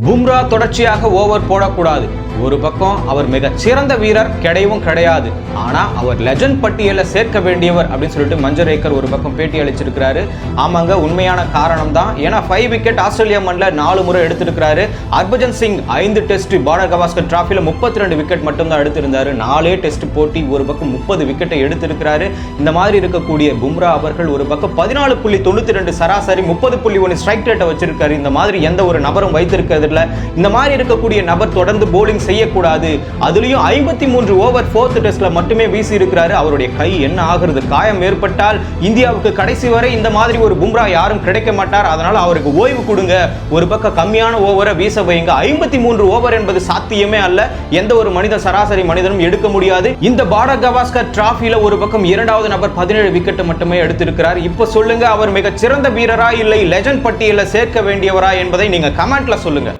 பும்ரா தொடர்ச்சியாக ஓவர் போடக்கூடாது. ஒரு பக்கம் அவர் மிக சிறந்த வீரர் கிடையவும் கிடையாது, ஆனா அவர் லெஜண்ட் பட்டியல சேர்க்க வேண்டியவர் அப்படின்னு சொல்லிட்டு மஞ்சரேக்கர் ஒரு பக்கம் பேட்டி அளிச்சிருக்கிறாரு. ஆமாங்க, உண்மையான காரணம் தான். ஏன்னா 5 விக்கெட் ஆஸ்திரேலியா மண்ணில் 4 முறை எடுத்திருக்கிறாரு. ஹர்பஜன் சிங் 5 டெஸ்ட் பார்டர் கவாஸ்கர் டிராஃபில 32 விக்கெட் மட்டும் தான் எடுத்திருந்தாரு. 4 டெஸ்ட் போட்டி ஒரு பக்கம் 30 விக்கெட்டை எடுத்திருக்கிறாரு. இந்த மாதிரி இருக்கக்கூடிய பும்ரா அவர்கள் ஒரு பக்கம் 14.92 சராசரி 30.1 ஸ்ட்ரைக் ரேட்டை வச்சிருக்காரு. இந்த மாதிரி எந்த ஒரு நபரும் வைத்திருக்கிறது இல்ல. இந்த மாதிரி இருக்கக்கூடிய நபர் தொடர்ந்து போலிங் செய்யக்கூடாது. அதுலயும் 53 ஓவர் 4th டெஸ்ட்ல மட்டுமே வீசி இருக்கிறாரு. அவருடைய கை என்ன ஆகிறது? காயம் ஏற்பட்டால் இந்தியாவுக்கு கடைசி வரை இந்த மாதிரி ஒரு பும்ரா யாரும் கிடைக்க மாட்டார். அதனால அவருக்கு ஓய்வு கொடுங்க, ஒரு பக்கம் கம்மியான ஓவரை வீச வைங்க. 53 ஓவர் என்பது சாத்தியமே அல்ல. எந்த ஒரு மனித சராசரி மனிதனும் எடுக்க முடியாது. இந்த பார்டர் கவாஸ்கர் டிராஃபில ஒரு பக்கம் இரண்டாவது நபர் 17 விக்கெட் மட்டுமே எடுத்திருக்கிறார். இப்ப சொல்லுங்க, அவர் மிக சிறந்த வீரரா இல்லை லெஜண்ட் பட்டியல சேர்க்க வேண்டியவரா என்பதை நீங்க கமெண்ட்ல சொல்லுங்க.